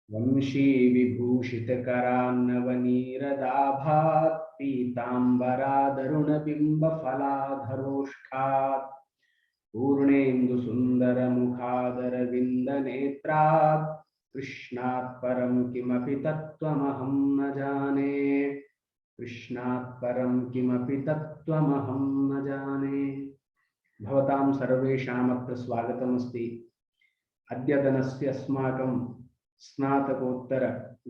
वंशी विभूषितकरान्नवनीरदाभात् पीताम्बरादरुणबिम्बफलाधरोष्ठात् पूर्णेन्दुसुन्दरमुखादरविन्दनेत्रात् कृष्णात् परं किमपि तत्त्वमहं न जाने। कृष्णात् परं किमपि तत्त्वमहं न जाने। भवतां सर्वेषामत्र स्वागतमस्ति। अद्यतनस्य अस्माकं स्नातकोत्तर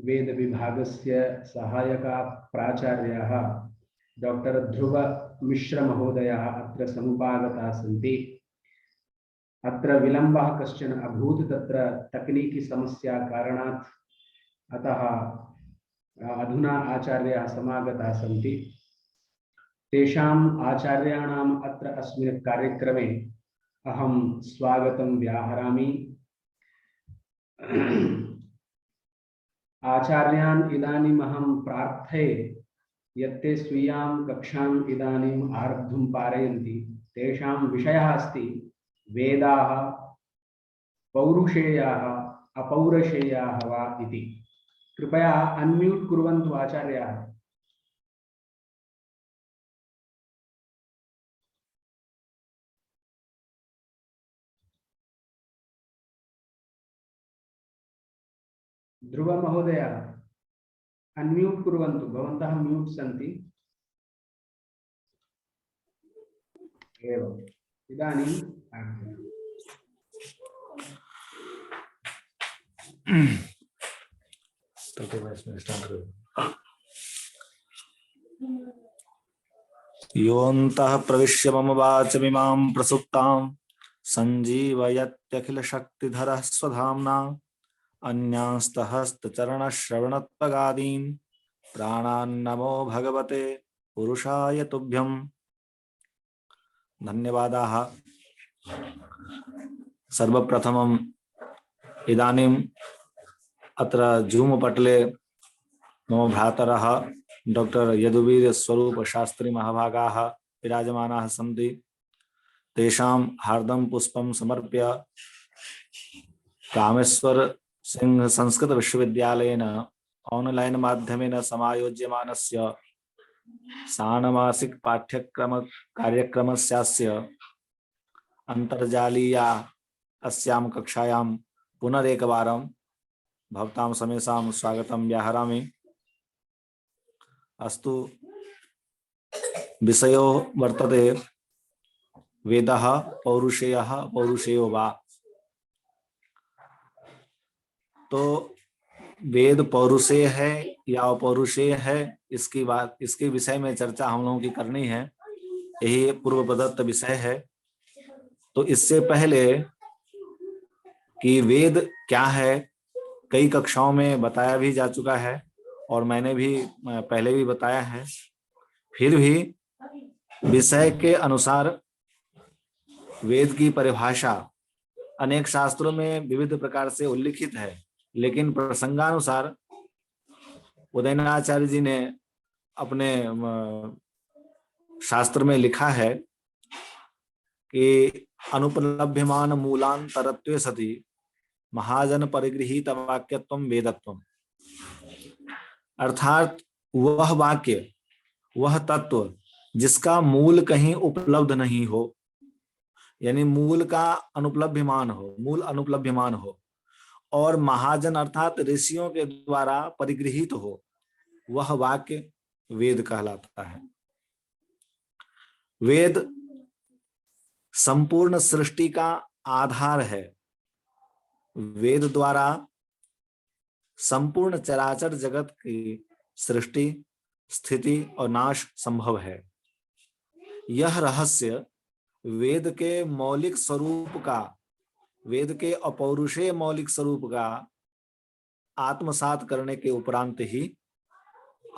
वेद विभागस्य सहायकाः प्राचार्याः डॉक्टर ध्रुव मिश्र महोदयाः अत्र समुपागताः सन्ति। अत्र विलम्बः कश्चन अभूत्, तत्र तकनीकी समस्या कारणात्, अतः अधुना आचार्याः समागताः सन्ति। तेषाम् आचार्याणाम् अत्र अस्मिन् कार्यक्रमे अहं स्वागतं व्याहरामि। आचार्यान् इदानीम् अहं प्रार्थये यत्ते स्वीयां कक्षाम् इदानीम् आरब्धुं पारयन्ति। तेषां विषयः अस्ति वेदाः पौरुषेयाः अपौरुषेयाः वा इति। कृपया अनम्यूट कुर्वन्तु आचार्याः। ध्रुव महोदय अनम्यूट कुर्वन्तु, भवन्तः म्यूट सन्ति। एवम्, इदानीं योऽन्तः प्रविश्य मम वाचमिमां प्रसुप्तां सञ्जीवयत्यखिलशक्तिधरः स्वधाम्ना अन्यांस्तहस्तचरणश्रवणत्वगादीन् प्राणान्नमो भगवते पुरुषाय तुभ्यं। धन्यवादाः। सर्वप्रथमम् इदानीम् अत्र जूम पटले मम भ्रातरः डॉक्टर यदुवीर स्वरूप शास्त्री महाभागाः विराजमानाः सन्ति। तेषां हार्दं पुष्पं समर्प्य कामेश्वर सिंह संस्कृत विश्वविद्यालयेन ऑनलाइन माध्यमेन समायोज्यमानस्य षाण्मासिक पाठ्यक्रम कार्यक्रमस्यास्य अंतर्जालीया अस्यां कक्षायां पुनरेकवारं भवतां समेषां स्वागतं व्याहरामि। अस्तु, विषयो वर्तते वेदः पौरुषेयः पौरुषेयो वा। तो वेद पौरुषेय है या अपौरुषेय है, इसके विषय में चर्चा हम लोगों की करनी है। यही पूर्व प्रदत्त विषय है। तो इससे पहले कि वेद क्या है कई कक्षाओं में बताया भी जा चुका है और मैंने भी पहले भी बताया है। फिर भी विषय के अनुसार वेद की परिभाषा अनेक शास्त्रों में विविध प्रकार से उल्लिखित है, लेकिन प्रसंगानुसार उदयनाचार्य जी ने अपने शास्त्र में लिखा है कि अनुपलभ्यमान मूलांतरत्वे सति महाजन परिगृहीत वाक्यत्वम वेदत्वम। अर्थात वह वाक्य, वह तत्व जिसका मूल कहीं उपलब्ध नहीं हो, यानी मूल का अनुपलभ्यमान हो, मूल अनुपलभ्यमान हो, और महाजन अर्थात ऋषियों के द्वारा परिगृहीत हो, वह वाक्य वेद कहलाता है। वेद संपूर्ण सृष्टि का आधार है। वेद द्वारा संपूर्ण चराचर जगत की सृष्टि, स्थिति और नाश संभव है। यह रहस्य वेद के मौलिक स्वरूप का, वेद के अपौरुषेय मौलिक स्वरूप का आत्मसात करने के उपरांत ही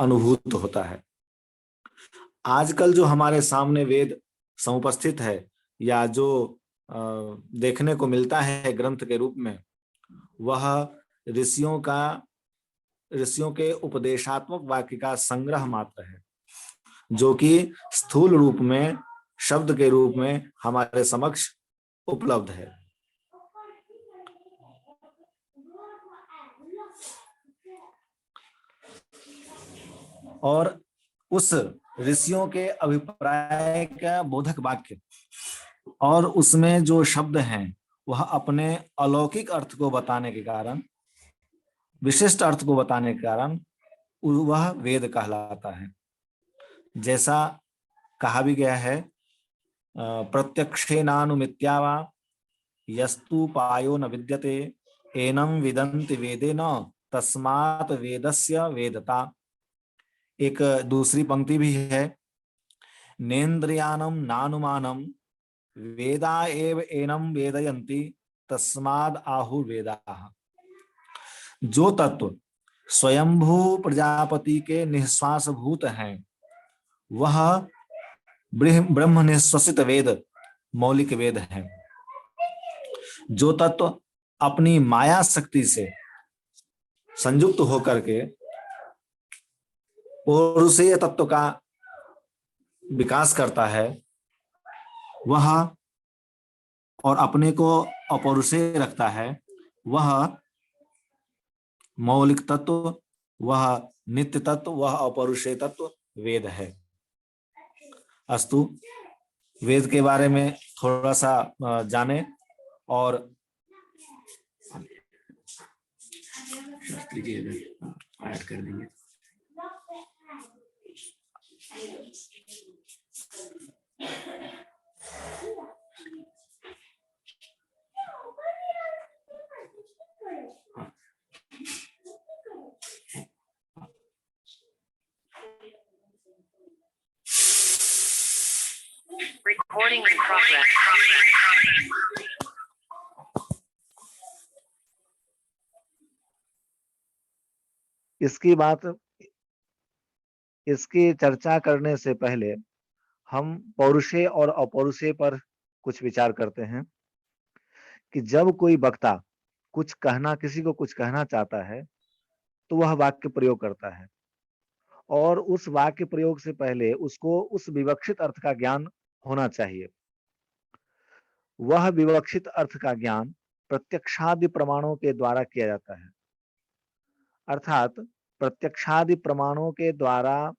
अनुभूत होता है। आजकल जो हमारे सामने वेद समुपस्थित है या जो देखने को मिलता है ग्रंथ के रूप में, वह ऋषियों के उपदेशात्मक वाक्य का संग्रह मात्र है, जो कि स्थूल रूप में, शब्द के रूप में हमारे समक्ष उपलब्ध है। और उस ऋषियों के अभिप्राय का बोधक वाक्य और उसमें जो शब्द हैं वह अपने अलौकिक अर्थ को बताने के कारण, विशिष्ट अर्थ को बताने के कारण वह वेद कहलाता है। जैसा कहा भी गया है, प्रत्यक्षेनानुमित्या वा यस्तु पायो न विद्यते एनं विदन्ति वेदेन तस्मात् वेदस्य वेदता। एक दूसरी पंक्ति भी है, नेन्द्रियाणं नानुमानं वेदा एव एनं वेदयन्ति तस्माद् आहुर्वेदाः। जो तत्व स्वयंभू प्रजापति के निःश्वास भूत हैं वह ब्रह्म निःश्वसित वेद मौलिक वेद है। जो तत्व अपनी माया शक्ति से संयुक्त होकर के पौरुषेय तत्व का विकास करता है वह, और अपने को अपौरुषेय रखता है, वह मौलिक तत्व, वह नित्य तत्व, वह अपौरुषेय तत्व वेद है। अस्तु, वेद के बारे में थोड़ा सा जाने और ऐड कर देंगे। Recording in progress. इसकी चर्चा करने से पहले हम पौरुषेय और अपौरुषेय पर कुछ विचार करते हैं कि जब कोई वक्ता किसी को कुछ कहना चाहता है तो वह वाक्य प्रयोग करता है, और उस वाक्य प्रयोग से पहले उसको उस विवक्षित अर्थ का ज्ञान होना चाहिए। वह विवक्षित अर्थ का ज्ञान प्रत्यक्षादि प्रमाणों के द्वारा किया जाता है, अर्थात प्रत्यक्षादि प्रमाणों के द्वारा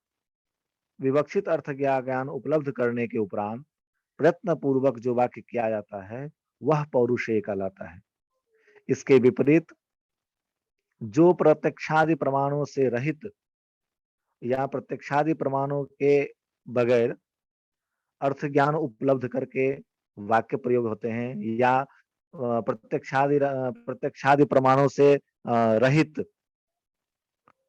विवक्षित अर्थ ज्ञान उपलब्ध करने के उपरांत प्रयत्न पूर्वक जो वाक्य किया जाता है वह पौरुषेय कहलाता है। इसके विपरीत जो प्रत्यक्षादि प्रमाणों से रहित या प्रत्यक्षादि प्रमाणों के बगैर अर्थ ज्ञान उपलब्ध करके वाक्य प्रयोग होते हैं या प्रत्यक्षादि प्रमाणों से रहित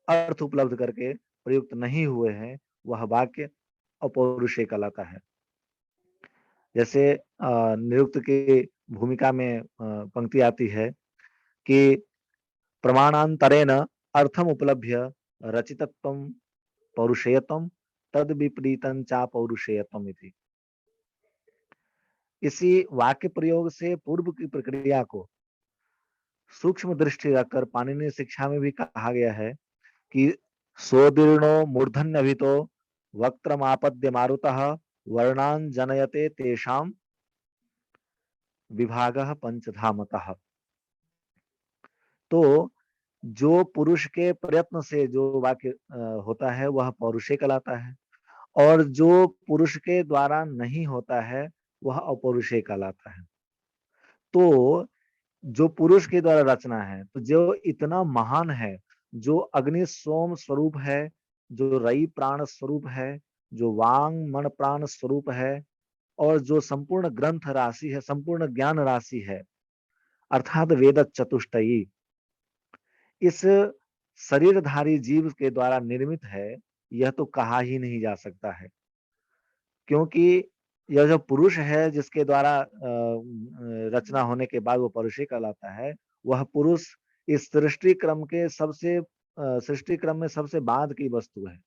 अर्थ उपलब्ध करके प्रयुक्त नहीं हुए हैं, वह वाक्य अपौरुषेय कहलाता है। जैसे निरुक्त की भूमिका में पंक्ति आती है कि प्रमाणांतरेण अर्थम उपलभ्य रचितत्वम पौरुषेयत्वम तद विपरीतं चा पौरुषेयत्वम इति। इसी वाक्य प्रयोग से पूर्व की प्रक्रिया को सूक्ष्म दृष्टि रखकर पाणिनीय शिक्षा में भी कहा गया है कि सोदीर्णो मूर्धन्यभितो वक्त्रमापद्य मारुतः वर्णान जनयते तेषाम विभागः पंचधामतः। तो जो पुरुष के प्रयत्न से जो वाक्य होता है वह पौरुषेय कहलाता है, और जो पुरुष के द्वारा नहीं होता है वह अपौरुषेय कहलाता है। तो जो पुरुष के द्वारा रचना है, तो जो इतना महान है, जो अग्नि सोम स्वरूप है, जो रई प्राण स्वरूप है, जो वांग मन प्राण स्वरूप है, और जो संपूर्ण ग्रंथ राशि है, संपूर्ण ज्ञान राशि है, अर्थात वेद चतुष्टयी इस शरीरधारी जीव के द्वारा निर्मित है, यह तो कहा ही नहीं जा सकता है। क्योंकि यह जो पुरुष है जिसके द्वारा रचना होने के बाद वो पौरुषेय कहलाता है, वह पुरुष इस सृष्टि क्रम में सबसे बाद की वस्तु है।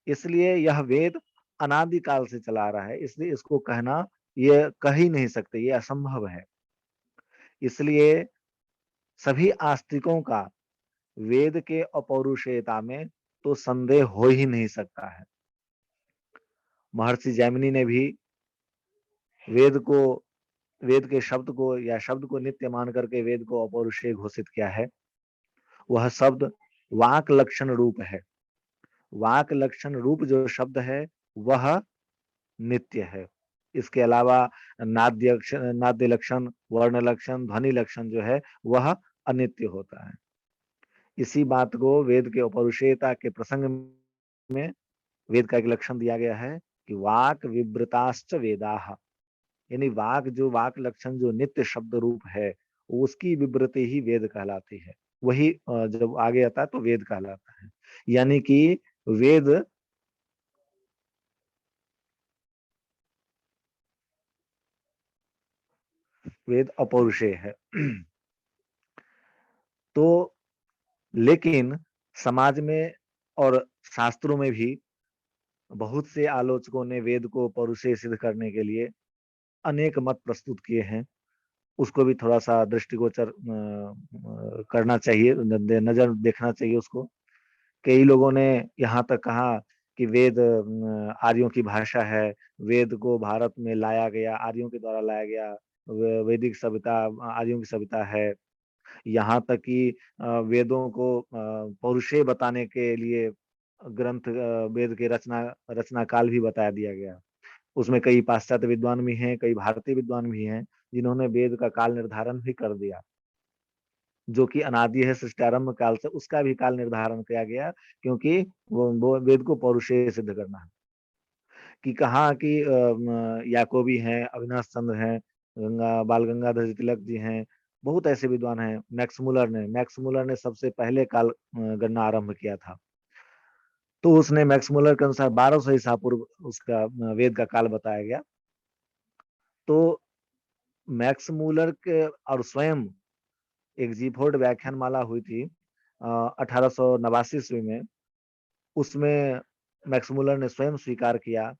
इसलिए यह वेद अनादिकाल से चला आ रहा है, इसलिए इसको कहना ये कह ही नहीं सकते, ये असंभव है। इसलिए सभी आस्तिकों का वेद के अपौरुषेयता में तो संदेह हो ही नहीं सकता है। महर्षि जैमिनी ने भी वेद के शब्द को या शब्द को नित्य मान करके वेद को अपौरुषेय घोषित किया है। वह शब्द वाक लक्षण रूप है। वाक लक्षण रूप जो शब्द है वह नित्य है। इसके अलावा नाद्य लक्षण, वर्ण लक्षण, ध्वनि लक्षण जो है वह अनित्य होता है। इसी बात को वेद के अपौरुषेयता के प्रसंग में वेद का एक लक्षण दिया गया है कि वाक विवृताश्च वेदाः, यानी वाक लक्षण जो नित्य शब्द रूप है उसकी विवृति ही वेद कहलाती है। वही जब आगे आता है तो वेद कहलाता है। यानी कि वेद अपौरुषेय है। तो लेकिन समाज में और शास्त्रों में भी बहुत से आलोचकों ने वेद को पौरुषेय सिद्ध करने के लिए अनेक मत प्रस्तुत किए हैं। उसको भी थोड़ा सा दृष्टिगोचर करना चाहिए, नजर देखना चाहिए उसको। कई लोगों ने यहाँ तक कहा कि वेद आर्यों की भाषा है, वेद को भारत में लाया गया, आर्यों के द्वारा लाया गया, वैदिक सभ्यता आर्यों की सभ्यता है। यहाँ तक कि वेदों को पौरुषेय बताने के लिए ग्रंथ वेद के रचना काल भी बता दिया गया। उसमें कई पाश्चात्य विद्वान भी हैं, कई भारतीय विद्वान भी हैं जिन्होंने वेद का काल निर्धारण भी कर दिया, जो कि अनादि है सृष्टारंभ काल से, उसका भी काल निर्धारण किया गया, क्योंकि वो वेद को पौरुषेय सिद्ध करना है। कि कहा कि याकोबी हैं, अविनाश चंद्र हैं, बाल गंगाधर तिलक जी हैं, बहुत ऐसे विद्वान हैं। मैक्स मुलर ने सबसे पहले काल गणना आरंभ किया था। तो उसने मैक्स मुलर के अनुसार 1200 ईसा पूर्व उसका वेद का काल बताया गया। तो मैक्स मुलर के और स्वयं एक जीफोर्ड व्याख्यान माला हुई थी 1889 ईस्वी में। उसमें मैक्स मुलर ने स्वयं स्वीकार किया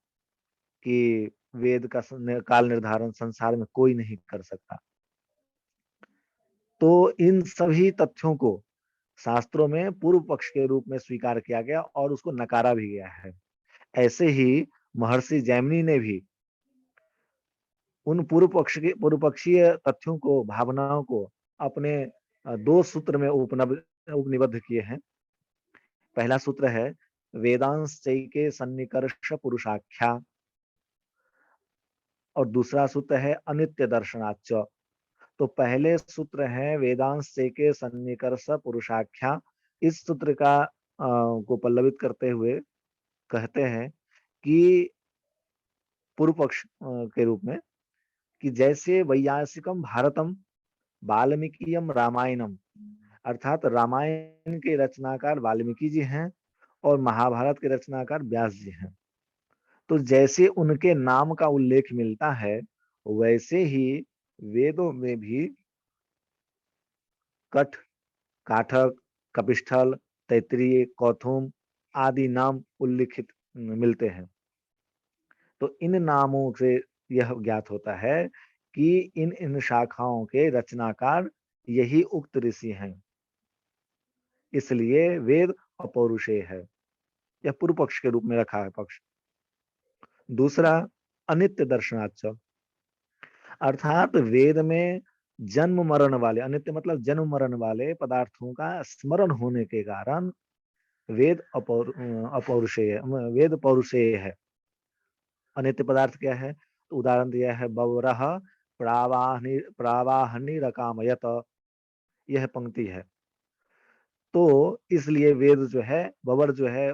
कि वेद का काल निर्धारण संसार में कोई नहीं कर सकता। तो इन सभी तथ्यों को शास्त्रों में पूर्व पक्ष के रूप में स्वीकार किया गया और उसको नकारा भी गया है। ऐसे ही महर्षि जैमिनी ने भी उन पूर्व पक्षीय तथ्यों को, भावनाओं को अपने 2 सूत्र में उपनिबद्ध किए हैं। पहला सूत्र है वेदांश चैके सन्निकर्ष पुरुषाख्या, और दूसरा सूत्र है अनित्य दर्शनाच। तो पहले सूत्र है वेदांश चैके सन्निकर्ष पुरुषाख्या। इस सूत्र का को पल्लवित करते हुए कहते हैं कि पूर्व पक्ष के रूप में कि जैसे वैयासिकम भारतम वाल्मीकियम रामायणम, अर्थात रामायण के रचनाकार वाल्मीकि जी हैं और महाभारत के रचनाकार व्यास जी हैं। तो जैसे उनके नाम का उल्लेख मिलता है वैसे ही वेदों में भी कठ, काठक, कपिस्थल, तैत्तिरीय, कौथुम आदि नाम उल्लिखित मिलते हैं। तो इन नामों से यह ज्ञात होता है कि इन शाखाओं के रचनाकार यही उक्त ऋषि हैं, इसलिए वेद अपौरुषेय है। यह पूर्व पक्ष के रूप में रखा है पक्ष। दूसरा अनित्य दर्शनाच, अर्थात वेद में जन्म मरण वाले, अनित्य मतलब जन्म मरण वाले पदार्थों का स्मरण होने के कारण वेद अपौरुषेय, वेद पौरुषेय है। अनित्य पदार्थ क्या है? तो उदाहरण दिया है बवरह प्रावाहनी रकामयत, यह पंक्ति है। तो इसलिए वेद जो है, बबर जो है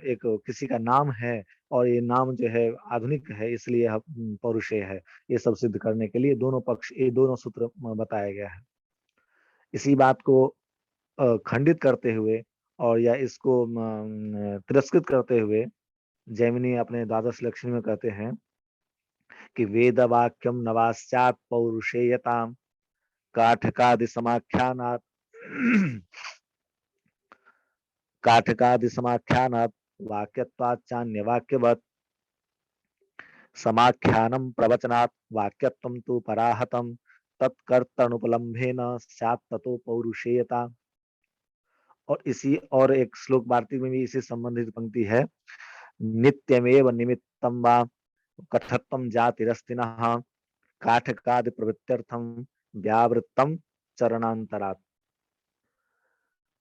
एक किसी का नाम है और ये नाम जो है आधुनिक है, इसलिए पौरुषेय है। ये सब सिद्ध करने के लिए दोनों पक्ष, ये दोनों सूत्र बताया गया है। इसी बात को खंडित करते हुए और या इसको तिरस्कृत करते हुए जैमिनी अपने द्वादश लक्षण में कहते हैं कि वेद वाक्यम नवास्यात् पौरुषेयताम काठकादि समाख्यानात् काठकादि समाख्यानात् वाक्यत्वाच्चान्य वाक्यवत् समाख्यानम प्रवचनात् वाक्यत्वं तु पराहतम तत्कर्तनुपलम्भेन स्यात् ततो पौरुषेयता। और इसी और एक श्लोक वार्तिक में भी इसी संबंधित पंक्ति है, नित्यमेव निमित्तं वा कठत्वं जातिरस्तिनः काठकादि प्रवृत्त्यर्थम व्यावृत्तम चरणांतरात्।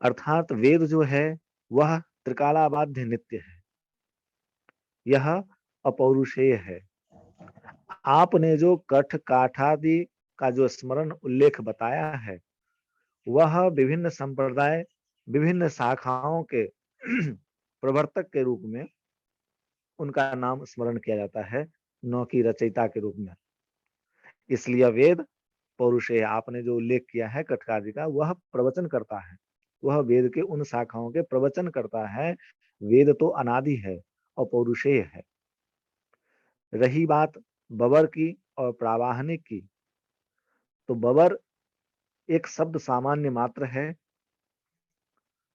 अर्थात वेद जो है वह त्रिकालाबाध्य नित्य है, यह अपौरुषेय है। आपने जो कठ काठादि का जो स्मरण उल्लेख बताया है, वह विभिन्न संप्रदाय, विभिन्न शाखाओं के प्रवर्तक के रूप में उनका नाम स्मरण किया जाता है, न कि रचयिता के रूप में। इसलिए वेद पौरुषेय, आपने जो उल्लेख किया है कठकादि का, वह प्रवचन करता है, वह वेद के उन शाखाओं के प्रवचन करता है। वेद तो अनादि है और पौरुषेय है। रही बात बबर की और प्रावाहनिक की, तो बबर एक शब्द सामान्य मात्र है,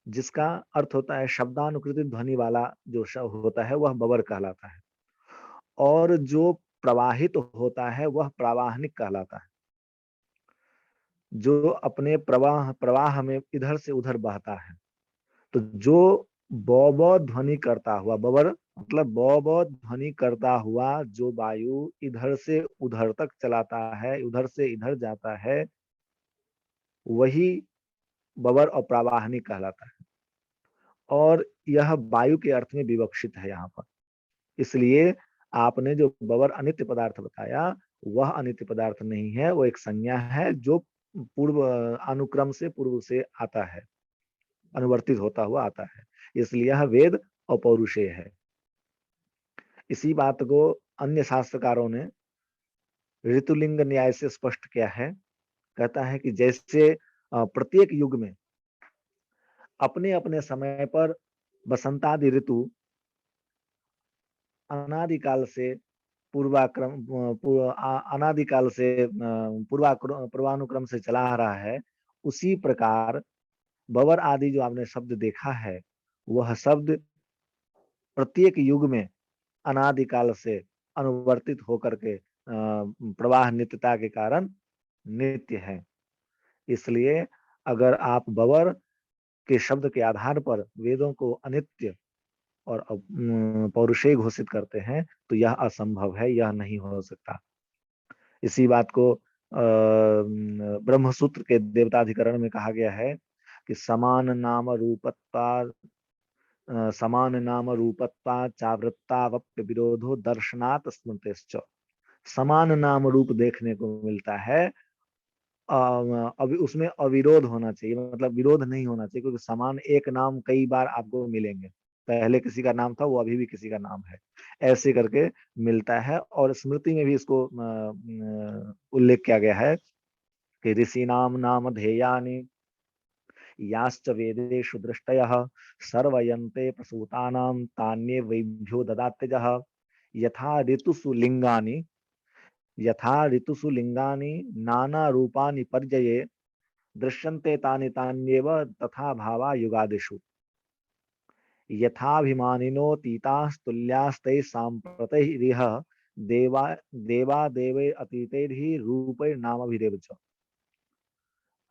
जिसका अर्थ होता है शब्दानुकृति ध्वनि वाला जो शब्द होता है वह बबर कहलाता है, और जो प्रवाहित होता है वह प्रावाहनिक कहलाता है, जो अपने प्रवाह प्रवाह में इधर से उधर बहता है। तो जो बौ ध्वनि करता हुआ, बबर मतलब बौ ध्वनि करता हुआ जो वायु इधर से उधर तक चलाता है, उधर से इधर जाता है, वही बबर और प्रावाहनिक कहलाता है। और यह वायु के अर्थ में विवक्षित है यहाँ पर। इसलिए आपने जो बबर अनित्य पदार्थ बताया, वह अनित्य पदार्थ नहीं है, वो एक संज्ञा है जो पूर्व अनुक्रम से पूर्व से आता है, अनुवर्तित होता हुआ आता है। इसलिए यह वेद अपौरुषेय है। इसी बात को अन्य शास्त्रकारों ने ऋतुलिंग न्याय से स्पष्ट किया है। कहता है कि जैसे प्रत्येक युग में अपने अपने समय पर बसंतादि ऋतु अनादिकाल से अनादिकाल से पूर्वानुक्रम से चला आ रहा है, उसी प्रकार बबर आदि जो आपने शब्द देखा है, वह शब्द प्रत्येक युग में अनादिकाल से अनुवर्तित होकर के प्रवाह नित्यता के कारण नित्य है। इसलिए अगर आप बबर के शब्द के आधार पर वेदों को अनित्य और पौरुषेय घोषित करते हैं, तो यह असंभव है, यह नहीं हो सकता। इसी बात को ब्रह्मसूत्र के देवताधिकरण में कहा गया है कि समान नाम रूपत्वा चावृत्तावप्य विरोधो दर्शनात् स्मृतिश्च। समान नाम रूप देखने को मिलता है, अभी उसमें अविरोध होना चाहिए, मतलब विरोध नहीं होना चाहिए, क्योंकि समान एक नाम कई बार आपको मिलेंगे। पहले किसी का नाम था, वो अभी भी किसी का नाम है, ऐसे करके मिलता है। और स्मृति में भी इसको उल्लेख किया गया है कि ऋषि नाम ध्येयानि याश्च वेदेषु दृष्टयः सर्वयन्ते प्रसूतानां तान्ये वैभ्यो ददात्यजः यथा ऋतुषु लिंगानि नाना रूपानि पर्यये दृश्यन्ते तानि तान्येव तथा भावा युगादिषु यथाभिमानिनोऽतीतास्तुल्यास्तैः साम्प्रतैरिह देवा देवे अतीतैर्हि रूपैर्नामभिरेव च।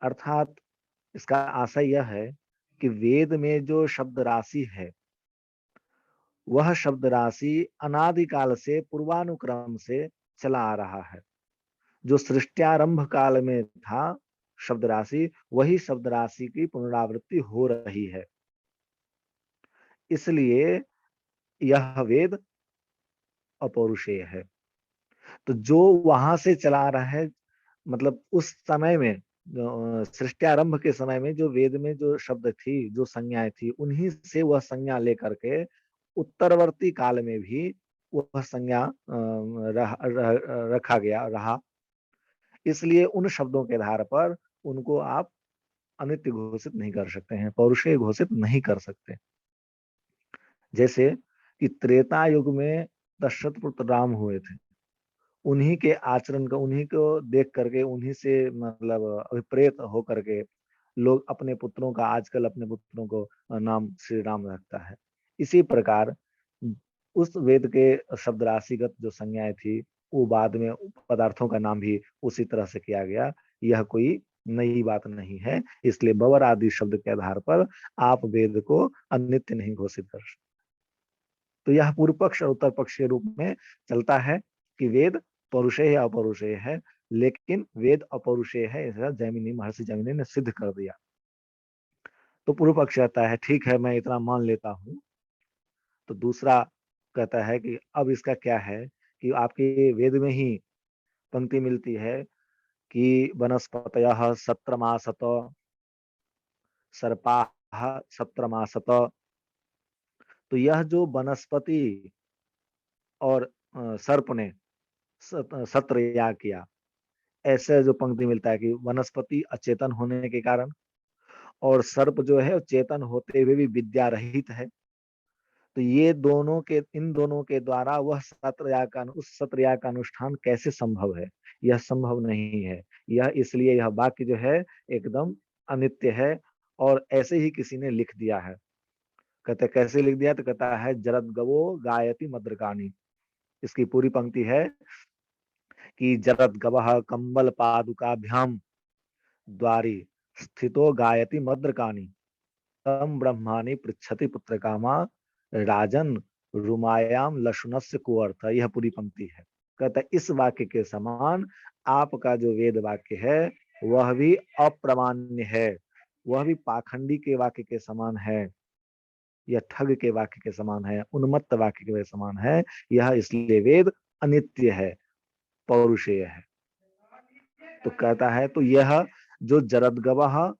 अर्थात इसका आशय यह है कि वेद में जो शब्द राशि है, वह शब्द राशि अनादिकाल से पूर्वानुक्रम से चला आ रहा है। जो सृष्टियारंभ काल में था शब्द राशि, वही शब्द राशि की पुनरावृत्ति हो रही है। इसलिए यह वेद अपौरुषेय है। तो जो वहां से चला रहा है, मतलब उस समय में सृष्टियारंभ के समय में जो वेद में जो शब्द थी, जो संज्ञाएं थी, उन्हीं से वह संज्ञा लेकर के उत्तरवर्ती काल में भी वह संज्ञा रखा गया रहा। इसलिए उन शब्दों के आधार पर उनको आप अनित्य घोषित नहीं कर सकते हैं, पौरुषेय घोषित नहीं कर सकते। जैसे कि त्रेता युग में दशरथ पुत्र राम हुए थे, उन्हीं के आचरण का, उन्हीं को देख करके, उन्हीं से मतलब अभिप्रेत होकर के लोग अपने पुत्रों का, आजकल अपने पुत्रों को नाम श्री राम रखता है। इसी प्रकार उस वेद के शब्द राशिगत जो संज्ञाएं थी, वो बाद में पदार्थों का नाम भी उसी तरह से किया गया। यह कोई नई बात नहीं है। इसलिए बवर आदि शब्द के आधार पर आप वेद को अनित्य नहीं घोषित कर सकते। तो यह पूर्व पक्ष और उत्तर पक्ष के रूप में चलता है कि वेद पौरुषेय या अपौरुषेय है, लेकिन वेद अपौरुषेय है, ऐसा जैमिनी, महर्षि जैमिनी ने सिद्ध कर दिया। तो पूर्व पक्ष कहता है ठीक है, मैं इतना मान लेता हूँ। तो दूसरा कहता है कि अब इसका क्या है कि आपके वेद में ही पंक्ति मिलती है कि वनस्पतयः सत्रमासत सर्पाः सत्रमासत। तो यह जो वनस्पति और सर्प ने सत्र याग किया, ऐसे जो पंक्ति मिलता है कि वनस्पति अचेतन होने के कारण और सर्प जो है चेतन होते हुए भी विद्या रहित है। तो ये दोनों के, इन दोनों के द्वारा वह सत्रयाग का, उस सत्रयाग का अनुष्ठान कैसे संभव है? यह संभव नहीं है। यह इसलिए यह वाक्य जो है एकदम अनित्य है और ऐसे ही किसी ने लिख दिया है। कहते कैसे लिख दिया? तो कहता है जरद गवो गायति मद्रकानी। इसकी पूरी पंक्ति है कि जरद गवः कंबल पादुकाभ्याम द्वारी स्थितो गायति मद्रकानी तम ब्रह्मानि पृच्छति पुत्रकामा राजन रुमायाम लशुनस्य कुअर्थ। यह पूरी पंक्ति है। कहता है इस वाक्य के समान आपका जो वेद वाक्य है वह भी अप्रमाण्य है, वह भी पाखंडी के वाक्य के समान है, यह ठग के वाक्य के समान है, उन्मत्त वाक्य के समान है। यह इसलिए वेद अनित्य है, पौरुषेय है। तो कहता है तो यह जो जरदगवः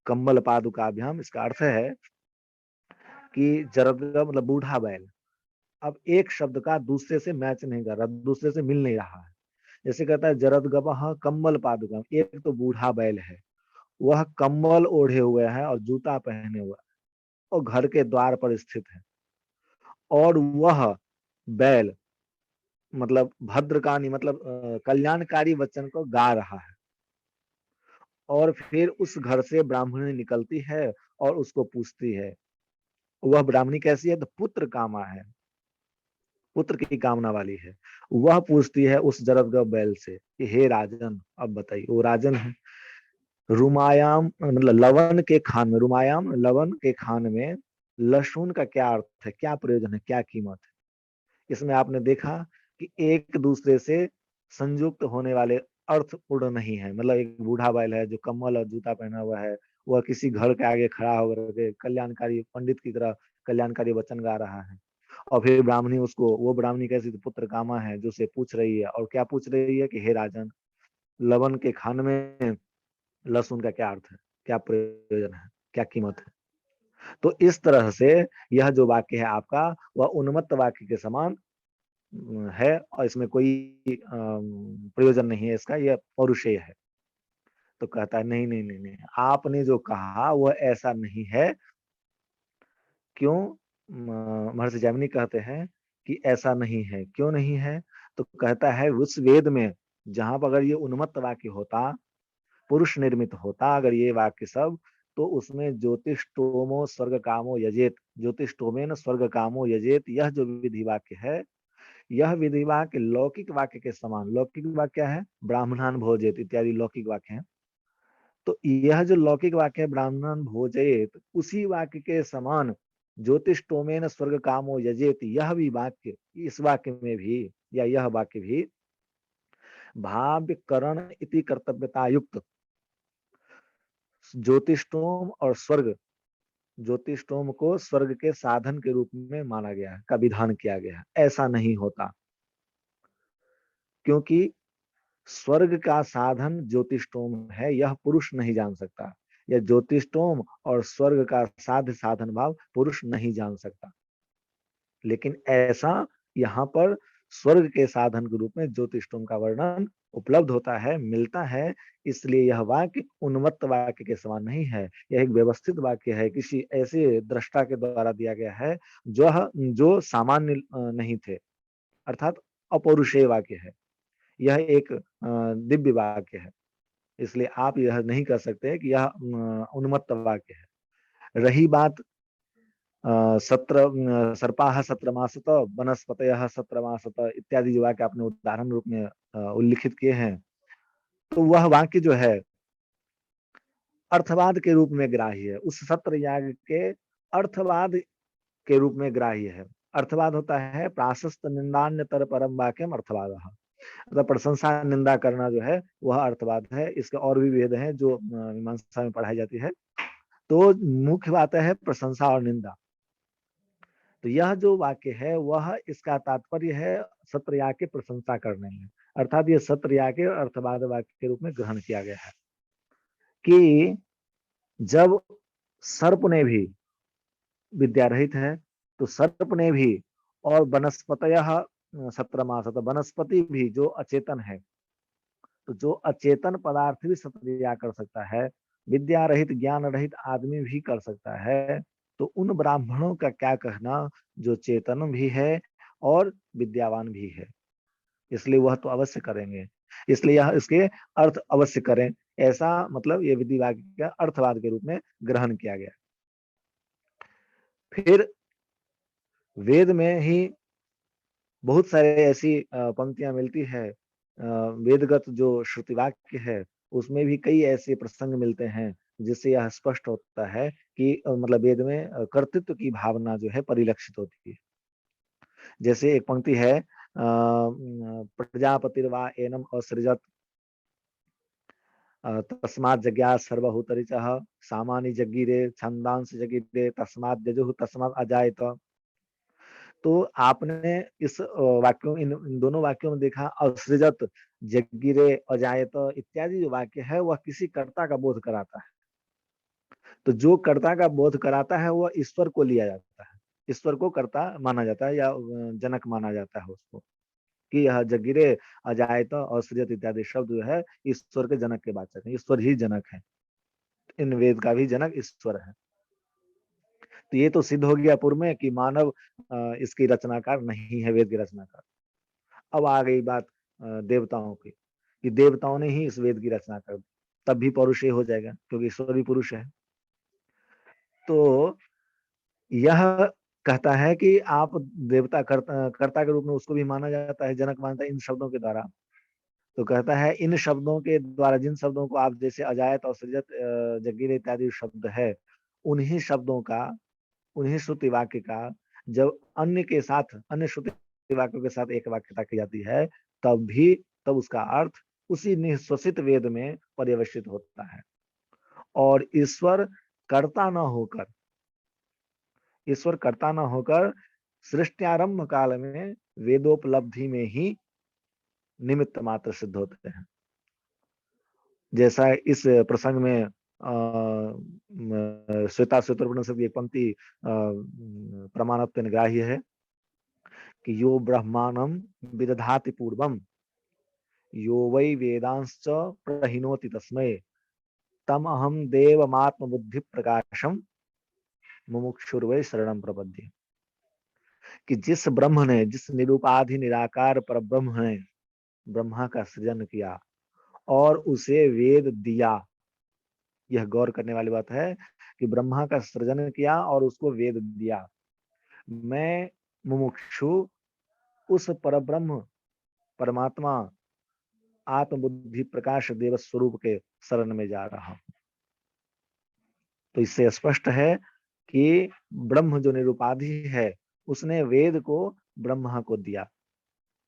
कंबल पादुकाभ्याम, इसका अर्थ है कि जरदगव मतलब बूढ़ा बैल। अब एक शब्द का दूसरे से मैच नहीं कर रहा, दूसरे से मिल नहीं रहा है। जैसे कहता है जरदगवः कंबल पादुका, एक तो बूढ़ा बैल है, वह कंबल ओढ़े हुए है और जूता पहने हुआ है और घर के द्वार पर स्थित है, और वह बैल मतलब भद्रकानी मतलब कल्याणकारी वचन को गा रहा है। और फिर उस घर से ब्राह्मणी निकलती है और उसको पूछती है। वह ब्राह्मणी कैसी है? तो पुत्र कामा है, पुत्र की कामना वाली है। वह पूछती है उस जरदगव बैल से कि हे राजन, अब बताइए। वो राजन है। रुमायाम मतलब लवन के खान में, रुमायाम लवन के खान में लहसुन का क्या अर्थ है, क्या प्रयोजन है, क्या कीमत है? इसमें आपने देखा कि एक दूसरे से संयुक्त होने वाले अर्थ पूर्ण नहीं है। मतलब एक बूढ़ा बैल है जो कम्बल और जूता पहना हुआ है, वह किसी घर के आगे खड़ा होकर के कल्याणकारी पंडित की तरह कल्याणकारी वचन गा रहा है। और फिर ब्राह्मणी उसको, वो ब्राह्मणी कैसी? तो पुत्र कामा है, जो उसे पूछ रही है। और क्या पूछ रही है? कि हे राजन, लवन के खान में लहसुन का क्या अर्थ है, क्या प्रयोजन है, क्या कीमत है? तो इस तरह से यह जो वाक्य है आपका, वह उन्मत्त वाक्य के समान है और इसमें कोई प्रयोजन नहीं है इसका, यह पौरुषेय है। तो कहता है नहीं नहीं नहीं नहीं, आपने जो कहा वह ऐसा नहीं है। क्यों? महर्षि जैमिनी कहते हैं कि ऐसा नहीं है। क्यों नहीं है? तो कहता है उस वेद में जहां पर अगर ये उन्मत्त वाक्य होता, पुरुष निर्मित होता अगर ये वाक्य सब, तो उसमें ज्योतिष्टोमो स्वर्ग कामो यजेत, ज्योतिष्टोमेन स्वर्ग कामो यजेत, यह जो विधि वाक्य है, यह विधि वाक्य लौकिक वाक्य के समान, लौकिक वाक्य क्या है? ब्राह्मणान भोजेत इत्यादि लौकिक वाक्य है। तो यह जो लौकिक वाक्य है ब्राह्मणान भोजेत, उसी वाक्य के समान ज्योतिष्टोमेन स्वर्ग कामो यजेत, यह भी वाक्य, इस वाक्य में भी या यह वाक्य भी भाव्य करण इति कर्तव्यता युक्त ज्योतिष्टोम और स्वर्ग, ज्योतिष्टोम को स्वर्ग के साधन के रूप में माना गया है, का विधान किया गया है। ऐसा नहीं होता, क्योंकि स्वर्ग का साधन ज्योतिष्टोम है, यह पुरुष नहीं जान सकता। यह ज्योतिष्टोम और स्वर्ग का साध्य साधन भाव पुरुष नहीं जान सकता। लेकिन ऐसा यहाँ पर स्वर्ग के साधन के रूप में ज्योतिष्टोम का वर्णन उपलब्ध होता है, मिलता है। इसलिए यह वाक्य उन्मत्त वाक्य के समान नहीं है, यह एक व्यवस्थित वाक्य है, किसी ऐसे दृष्टा के द्वारा दिया गया है जो सामान्य नहीं थे, अर्थात अपौरुषेय वाक्य है। यह एक दिव्य वाक्य है। इसलिए आप यह नहीं कर सकते कि यह उन्मत्त वाक्य है। रही बात सर्पाः सत्रमासत वनस्पतयः सत्रमासत इत्यादि जो वाक्य आपने उदाहरण रूप में उल्लिखित किए हैं, तो वह वाक्य जो है अर्थवाद के रूप में ग्राह्य है, उस सत्र याग के अर्थवाद के रूप में ग्राह्य है। अर्थवाद होता है प्राशस्त निंदान्यतर परम वाक्यम अर्थवाद, मतलब प्रशंसा निंदा करना जो है वह अर्थवाद है। इसके और भी भेद हैं जो मीमांसा में पढ़ाई जाती है, तो मुख्य बात है प्रशंसा और निंदा। तो यह जो वाक्य है वह इसका तात्पर्य है सत्रयाग की प्रशंसा करने में, अर्थात ये सत्रयाग के अर्थवाद वाक्य के रूप में ग्रहण किया गया है कि जब सर्प ने भी विद्या रहित है तो सर्प ने भी और वनस्पतयः सत्रमासत, वनस्पति भी जो अचेतन है, तो जो अचेतन पदार्थ भी सत्रयाग कर सकता है, विद्या रहित ज्ञान रहित आदमी भी कर सकता है, तो उन ब्राह्मणों का क्या कहना जो चेतन भी है और विद्यावान भी है, इसलिए वह तो अवश्य करेंगे, इसलिए यह इसके अर्थ अवश्य करें, ऐसा मतलब ये विधि वाक्य का अर्थवाद के रूप में ग्रहण किया गया। फिर वेद में ही बहुत सारे ऐसी पंक्तियां मिलती है, वेदगत जो श्रुति वाक्य है उसमें भी कई ऐसे प्रसंग मिलते हैं जिससे यह स्पष्ट होता है कि मतलब वेद में कर्तृत्व की भावना जो है परिलक्षित होती है। जैसे एक पंक्ति है प्रजापतिर्वा एनम असृजत तस्मात् जज्ञात सर्वभूतरिचः सामान्य जगीरे छंदांश जगीरे तस्मात् जजुः तस्मात् अजायत। तो आपने इस वाक्यों इन दोनों वाक्यों में देखा असृजत, जगीरे, अजायत इत्यादि जो वाक्य है वह किसी कर्ता का बोध कराता है। तो जो कर्ता का बोध कराता है वह ईश्वर को लिया जाता है, ईश्वर को कर्ता माना जाता है या जनक माना जाता है उसको, कि यह जगीरे, अजायत, असृजत इत्यादि शब्द जो है ईश्वर के जनक के वाचक है, ईश्वर ही जनक है, इन वेद का भी जनक ईश्वर है। तो ये तो सिद्ध हो गया पूर्व में कि मानव इसकी रचनाकार नहीं है, वेद की रचनाकार। अब आ गई बात देवताओं की, कि देवताओं ने ही इस वेद की रचना कर दी, तब भी पौरुषेय हो जाएगा क्योंकि ईश्वर भी पुरुष है। तो यह कहता है कि आप देवता कर्ता के रूप में उसको भी माना जाता है, जनक मानता है इन शब्दों के द्वारा। तो कहता है इन शब्दों के द्वारा, जिन शब्दों को आप जैसे अजायत और सृजत जगीर इत्यादि शब्द है, उन्हीं शब्दों का, उन्हीं श्रुति वाक्य का जब अन्य के साथ, अन्य श्रुति वाक्यों के साथ एक वाक्यता की जाती है तब उसका अर्थ उसी निःश्वसित वेद में पर्यवसित होता है। और ईश्वर कर्ता न होकर सृष्टि काल में वेदोपलब्धि में ही निमित्त मात्र सिद्ध होते हैं। जैसा इस प्रसंग में श्वेता श्वेतोपनिषद की एक पंक्ति प्रमाणत्व ग्राह्य है कि यो ब्रह्माणं विदधाति पूर्वम यो वै वेदांश्च प्रहिनोति तस्मै तम अहम देवमात्म बुद्धि प्रकाशम मुमुक्षुर्वै शरणं प्रपद्ये। कि जिस ब्रह्म ने, जिस निरुपाधि निराकार पर ब्रह्म ने ब्रह्मा का सृजन किया और उसे वेद दिया, यह गौर करने वाली बात है कि ब्रह्मा का सृजन किया और उसको वेद दिया। मैं मुमुक्षु उस परब्रह्म परमात्मा आत्मबुद्धि प्रकाश देव स्वरूप के शरण में जा रहा हूं। तो इससे स्पष्ट है कि ब्रह्म जो निरुपाधि है उसने वेद को ब्रह्मा को दिया,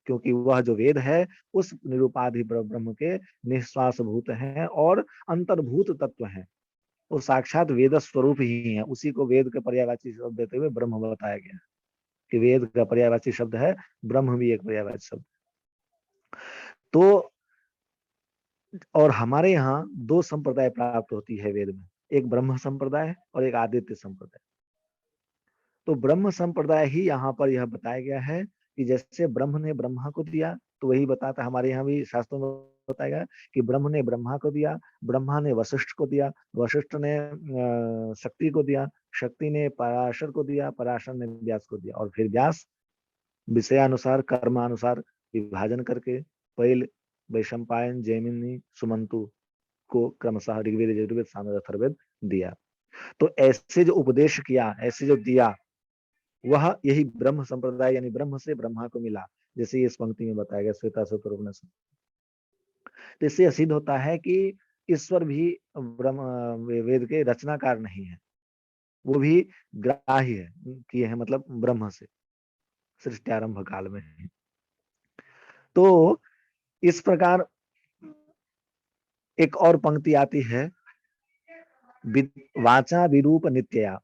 क्योंकि वह जो वेद है उस निरुपाधि ब्रह्म के निःश्वास भूत हैं और अंतर्भूत तत्व हैं, वो साक्षात वेद स्वरूप ही है। उसी को वेद के पर्यायवाची शब्द देते हुए ब्रह्म बताया गया कि वेद का पर्यायवाची शब्द है, ब्रह्म भी एक पर्यायवाची शब्द। तो और हमारे यहाँ दो संप्रदाय प्राप्त होती है वेद में, एक ब्रह्म संप्रदाय और एक आदित्य संप्रदाय। तो ब्रह्म संप्रदाय ही यहाँ पर यह बताया गया है कि जैसे ब्रह्म ने ब्रह्मा को दिया, तो वही बताता है हमारे यहाँ भी शास्त्रों में बताया कि ब्रह्म ने ब्रह्मा को दिया, ब्रह्मा ने वशिष्ठ को दिया, वशिष्ठ ने शक्ति को दिया, शक्ति ने पराशर को दिया, पराशर ने व्यास को दिया, और फिर व्यास विषयानुसार कर्मानुसार विभाजन करके पैल, वैशंपायन, जैमिनी, सुमंतु को क्रमशः ऋग्वेद, यजुर्वेद, सामवेद, अथर्ववेद दिया। तो ऐसे जो उपदेश किया, ऐसे जो दिया, वह यही ब्रह्म संप्रदाय यानी ब्रह्म से ब्रह्मा को मिला, जैसे इस पंक्ति में बताया गया श्वेता श्वेतोपनिषद। तो इससे यह सिद्ध होता है कि ईश्वर भी ब्रह्म वेद के रचनाकार नहीं है, वो भी ग्राह्य है किए हैं, मतलब ब्रह्म से सृष्टि आरंभ काल में है। तो इस प्रकार एक और पंक्ति आती है वाचा विरूप नित्यया,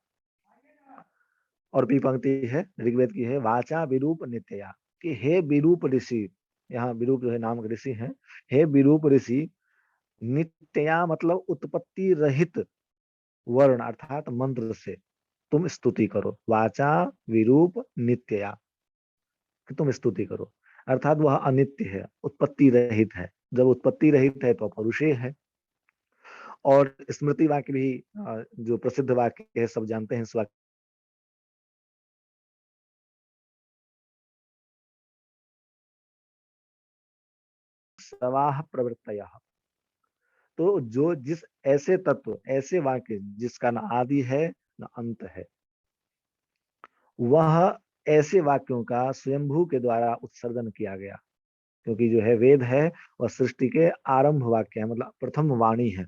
और भी पंक्ति है ऋग्वेद की है, वाचा विरूप नित्यया, कि हे विरूप ऋषि, यहाँ विरूप जो है नाम ऋषि है, हे विरूप ऋषि, नित्यया मतलब उत्पत्ति रहित वर्ण अर्थात मंत्र से तुम स्तुति करो। वाचा विरूप नित्यया, कि तुम स्तुति करो, अर्थात वह अनित्य है, उत्पत्ति रहित है। जब उत्पत्ति रहित है तो अपौरुषेय है। और स्मृति वाक्य भी जो प्रसिद्ध वाक्य है सब जानते हैं इस वाक्य, सवाह प्रवृत्तयः, तो जो जिस ऐसे तत्व, ऐसे वाक्य जिसका न आदि है न अंत है, वह ऐसे वाक्यों का स्वयंभू के द्वारा उत्सर्जन किया गया। क्योंकि जो है वेद है वह सृष्टि के आरंभ वाक्य है, मतलब प्रथम वाणी है,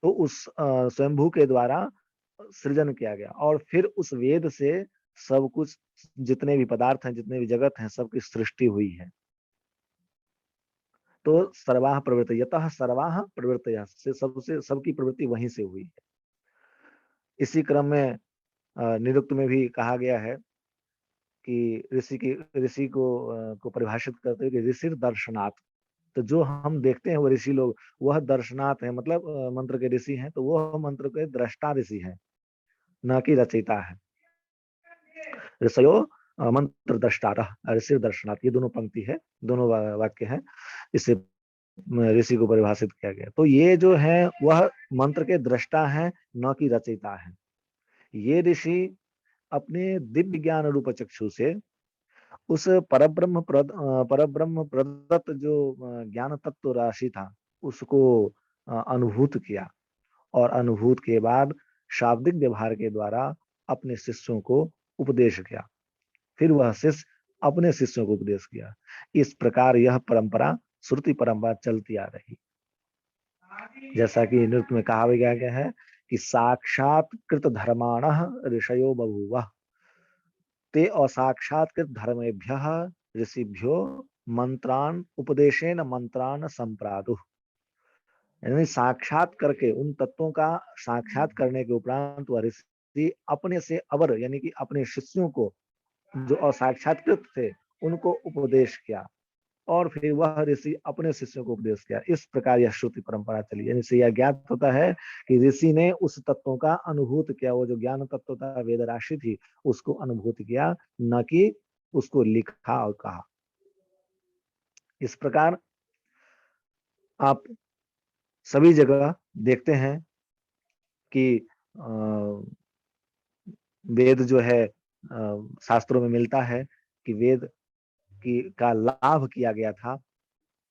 तो उस स्वयंभू के द्वारा सृजन किया गया। और फिर उस वेद से सब कुछ, जितने भी पदार्थ हैं, जितने भी जगत हैं, सबकी सृष्टि हुई है। तो सर्वाह प्रवृत्ति, यतः सर्वाह प्रवृत्ति से सबसे सबकी प्रवृत्ति वहीं से हुई है। इसी क्रम में निरुक्त में भी कहा गया है कि ऋषि को परिभाषित करते हुए कि ऋषि दर्शनात्, तो जो हम देखते हैं वो ऋषि लोग, वह दर्शनात् है, मतलब मंत्र के ऋषि हैं, तो वह मंत्र के दृष्टा ऋषि हैं, न कि रचयिता है। ऋषयो मंत्र दृष्टारः ऋषि दर्शनात्, ये दोनों पंक्ति है, दोनों वाक्य है, इससे ऋषि को परिभाषित किया गया। तो ये जो है वह मंत्र के दृष्टा है, न कि रचयिता है। ये ऋषि अपने दिव्य ज्ञान रूप चक्षु से उस परब्रह्म प्रदत्त जो ज्ञान तत्व राशि था उसको अनुभूत किया, और अनुभूत के बाद शाब्दिक व्यवहार के द्वारा अपने शिष्यों को उपदेश किया। फिर वह शिष्य अपने शिष्यों को उपदेश किया। इस प्रकार यह परंपरा, श्रुति परंपरा चलती आ रही। जैसा कि नृत्य में कहा गया है कि साक्षात्कृत धर्माणः ऋषयो बभूवः, ते असाक्षात्कृत धर्मेभ्यः ऋषिभ्यो मंत्रान उपदेशेन मंत्रान संप्रादुः। यानी साक्षात करके, उन तत्वों का साक्षात करने के उपरांत वह ऋषि अपने से अवर, यानी कि अपने शिष्यों को जो असाक्षात्कृत थे उनको उपदेश किया, और फिर वह ऋषि अपने शिष्यों को उपदेश किया। इस प्रकार यह श्रुति परंपरा चली। यानी से यह ज्ञात होता है कि ऋषि ने उस तत्वों का अनुभूत किया, वो जो ज्ञान तत्व था, वेद राशि थी, उसको अनुभूत किया, न कि उसको लिखा और कहा। इस प्रकार आप सभी जगह देखते हैं कि वेद जो है शास्त्रों में मिलता है कि वेद की का लाभ किया गया था,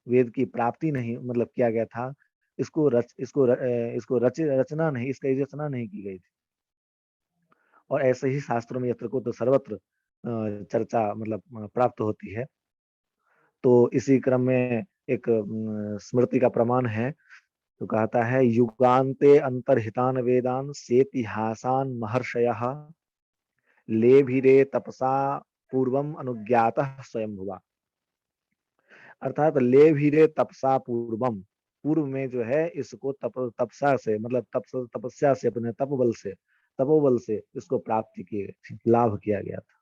वेद की प्राप्ति नहीं, मतलब किया गया था, रचना नहीं, इसकी रचना नहीं की गई थी। और ऐसे ही शास्त्रों में यत्र को तो सर्वत्र चर्चा मतलब प्राप्त होती है। तो इसी क्रम में एक स्मृति का प्रमाण है, तो कहता है युगान्ते अंतर्हितान वेदान सेतिहासान महर्षयः लेभिरे तपसा पूर्वम अनुज्ञातः स्वयंभुवा। अर्थात लेभिरे तपसा पूर्वम, पूर्व में जो है इसको तपसा से, मतलब तपस्या से, अपने तपोबल से इसको प्राप्ति की, लाभ किया गया था।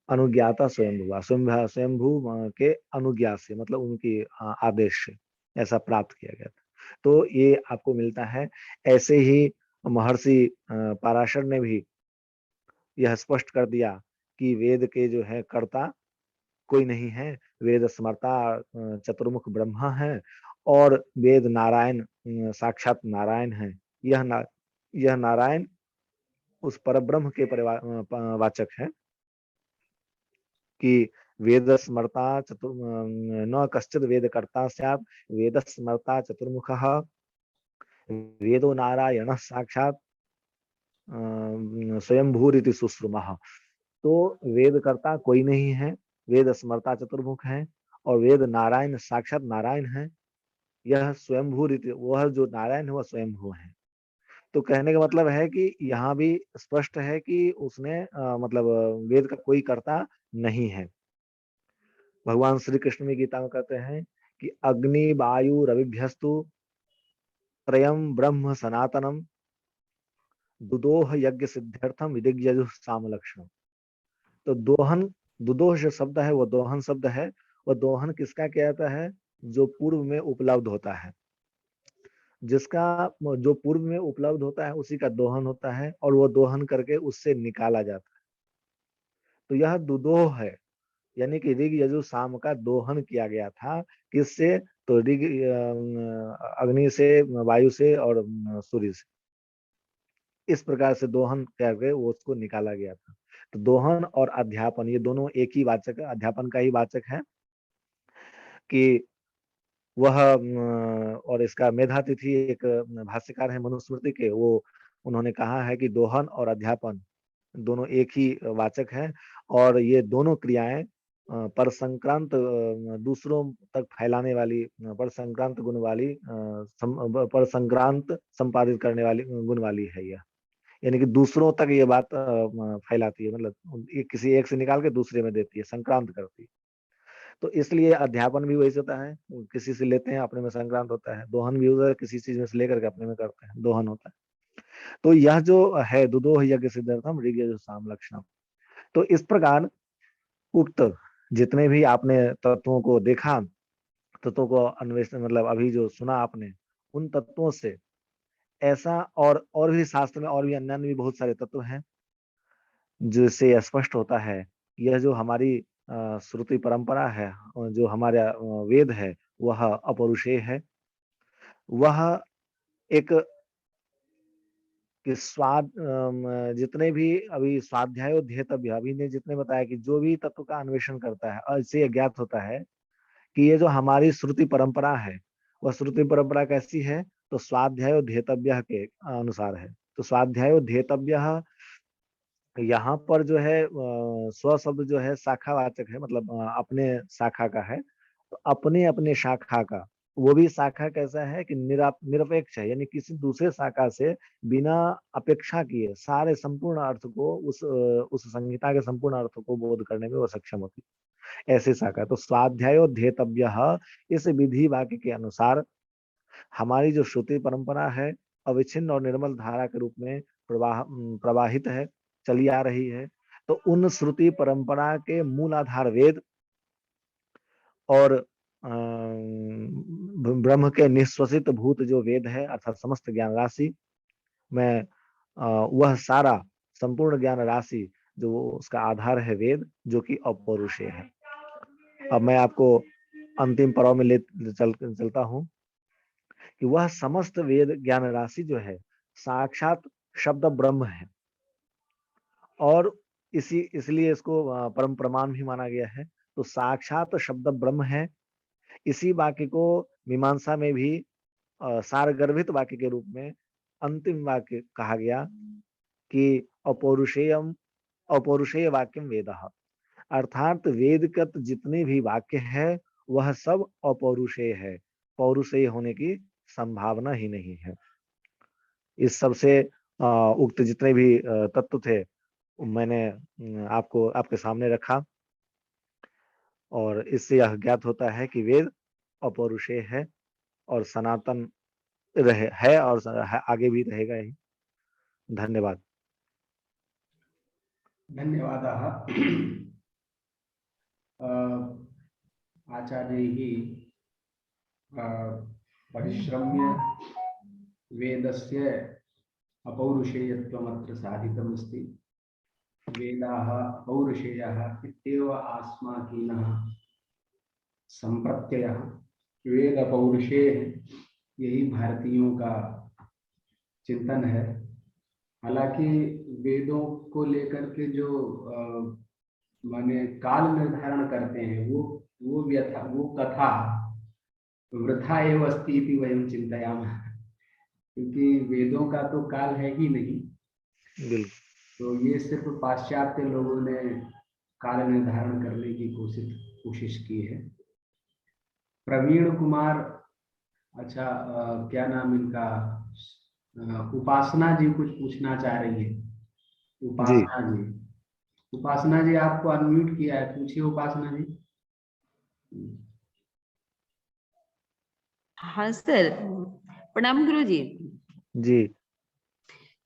अनुज्ञाता स्वयंभुवा, स्वयंभू के अनुज्ञा से, मतलब उनकी आदेश से ऐसा प्राप्त किया गया था। तो ये आपको मिलता है। ऐसे ही महर्षि पराशर ने भी यह स्पष्ट कर दिया कि वेद के जो है कर्ता कोई नहीं है, वेद स्मर्ता चतुर्मुख ब्रह्मा है, और वेद नारायण साक्षात नारायण है। यह नारायण उस परब्रह्म के वाचक है कि वेद स्मर्ता न कश्चित वेद कर्ता स्यात्, वेद स्मर्ता चतुर्मुखः, वेदो नारायण साक्षात स्वयंभूरिति सुश्रुमः। तो वेद कर्ता कोई नहीं है, वेद स्मर्ता चतुर्मुख है, और वेद नारायण साक्षात नारायण है। यह स्वयंभू रीति, वह जो नारायण है वह स्वयंभू है। तो कहने का मतलब है कि यहाँ भी स्पष्ट है कि उसने मतलब वेद का कोई कर्ता नहीं है। भगवान श्री कृष्ण में गीता में कहते हैं कि अग्नि वायु रविभ्यस्तु त्रयम ब्रह्म सनातनम दुदोह यज्ञ सिद्ध्यर्थम ऋग्यजुः साम लक्षणम। तो दोहन, दुदोह जो शब्द है वो दोहन शब्द है। वह दोहन किसका किया जाता है? जो पूर्व में उपलब्ध होता है, जिसका जो पूर्व में उपलब्ध होता है उसी का दोहन होता है, और वो दोहन करके उससे निकाला जाता है। तो यह दुदोह है, यानी कि ऋग यजु साम का दोहन किया गया था। किससे? तो ऋग अग्नि से, वायु से और सूर्य से। इस प्रकार से दोहन करके वो उसको निकाला गया था। तो दोहन और अध्यापन ये दोनों एक ही वाचक, अध्यापन का ही वाचक है कि वह और इसका मेधातिथि एक भाष्यकार है मनुस्मृति के, वो उन्होंने कहा है कि दोहन और अध्यापन दोनों एक ही वाचक है, और ये दोनों क्रियाएं पर संक्रांत दूसरों तक फैलाने वाली, पर संक्रांत गुण वाली, पर संक्रांत संपादित करने वाली गुण वाली है यह। यानी कि दूसरों तक ये बात फैलाती है, मतलब ये किसी एक से निकाल के दूसरे में देती है, संक्रांत करती है। तो इसलिए अध्यापन भी वैसे होता है, किसी से लेते हैं अपने में संक्रांत होता है। दोहन भी होता है, किसी चीज में से लेकर के अपने में करते हैं, दोहन होता है। तो यह जो है दुदोह यज्ञ सिद्ध्यर्थम ऋग्यजु साम लक्षणम। तो इस प्रकार उक्त जितने भी आपने तत्वों को देखा, तत्वों को अन्वेषण, मतलब अभी जो सुना आपने, उन तत्वों से ऐसा और भी शास्त्र में और भी अन्य भी बहुत सारे तत्व हैं जिससे स्पष्ट होता है यह जो हमारी श्रुति परंपरा है, जो हमारा वेद है, वह अपौरुषेय है। वह एक कि जितने भी अभी स्वाध्याय और ध्येतव्य अभी ने जितने बताया कि जो भी तत्व का अन्वेषण करता है, और इससे ज्ञात होता है कि ये जो हमारी श्रुति परंपरा है, वह श्रुति परंपरा कैसी है? तो स्वाध्याय और ध्येतव्य के अनुसार है। तो स्वाध्याय और ध्येतव्य यहाँ पर जो है स्व शब्द जो है शाखावाचक है, मतलब अपने शाखा का है। तो अपने अपने शाखा का, वो भी शाखा कैसा है कि निरपेक्ष है, यानी किसी दूसरे शाखा से बिना अपेक्षा किए सारे संपूर्ण अर्थ को, उस संहिता के संपूर्ण अर्थ को बोध करने में वो सक्षम होती है, ऐसे शाखा। तो स्वाध्यायो ध्येतव्य इस विधि वाक्य के अनुसार हमारी जो श्रुति परंपरा है अविच्छिन्न और निर्मल धारा के रूप में प्रवाहित है, चली आ रही है। तो उन श्रुति परंपरा के मूल आधार वेद और ब्रह्म के निश्वसित भूत जो वेद है, अर्थात समस्त ज्ञान राशि में वह सारा संपूर्ण ज्ञान राशि जो उसका आधार है वेद, जो कि अपौरुषेय है। अब मैं आपको अंतिम पड़ाव में चलता हूँ कि वह समस्त वेद ज्ञान राशि जो है साक्षात शब्द ब्रह्म है, और इसलिए इसको परम प्रमाण भी माना गया है। तो साक्षात शब्द ब्रह्म है। इसी वाक्य को मीमांसा में भी सारगर्भित वाक्य के रूप में अंतिम वाक्य कहा गया कि अपौरुषेय वाक्यम वेदः, अर्थात वेदगत जितने भी वाक्य है वह सब अपौरुषेय है, पौरुषेय होने की संभावना ही नहीं है। इस सबसे उक्त जितने भी तत्व थे मैंने आपको आपके सामने रखा, और इससे यह ज्ञात होता है कि वेद अपौरुषेय है और सनातन है और आगे भी रहेगा ही। धन्यवाद। धन्यवादाः। आचार्यैः परिश्रम्य वेदस्य अपौरुषेयत्वमत्र साधितमस्ति। वेदाः अपौरुषेयाः इत्येव अस्माकीनः संप्रत्ययः। वेद अपौरुषेय है, यही भारतीयों का चिंतन है। हालांकि वेदों को लेकर के जो माने काल निर्धारण करते हैं, वो व्यथा, वो कथा वृथा एव अस्ति इति वयं चिंतयामः, क्योंकि वेदों का तो काल है ही नहीं। बिल्कुल। तो ये सिर्फ पाश्चात्य लोगों ने काल निर्धारण करने की कोशिश की है। प्रवीण कुमार, अच्छा क्या नाम इनका, उपासना जी कुछ पूछना चाह रही है। उपासना जी आपको अनम्यूट किया है, पूछिए उपासना जी। हाँ सर, प्रणाम गुरु जी। जी।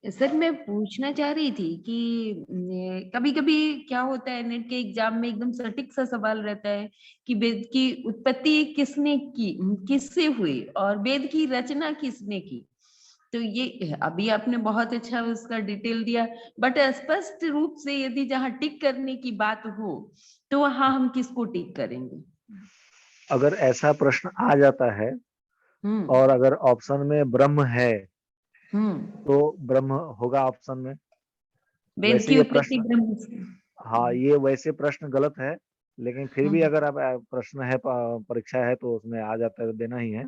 सर मैं पूछना चाह रही थी कि कभी कभी क्या होता है, नेट के एग्जाम में एकदम सटीक सा सवाल रहता है कि वेद की उत्पत्ति किसने की, किससे हुई, और वेद की रचना किसने की। तो ये अभी आपने बहुत अच्छा उसका डिटेल दिया, बट स्पष्ट रूप से यदि जहाँ टिक करने की बात हो तो वहां हम किसको टिक करेंगे? अगर ऐसा प्रश्न आ जाता है हम्म। और अगर ऑप्शन में ब्रह्म है हम्म। तो ब्रह्म होगा ऑप्शन में। वेद वैसे की ये उत्पत्ति प्रश्न, ब्रह्म से। हाँ ये वैसे प्रश्न गलत है, लेकिन फिर भी हम्म। अगर अब प्रश्न है, परीक्षा है तो उसमें आ जाता है तो देना ही है।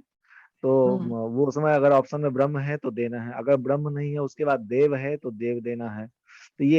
तो हम्म। वो उसमें अगर ऑप्शन में ब्रह्म है तो देना है, अगर ब्रह्म नहीं है उसके बाद देव है तो देव देना है। तो ये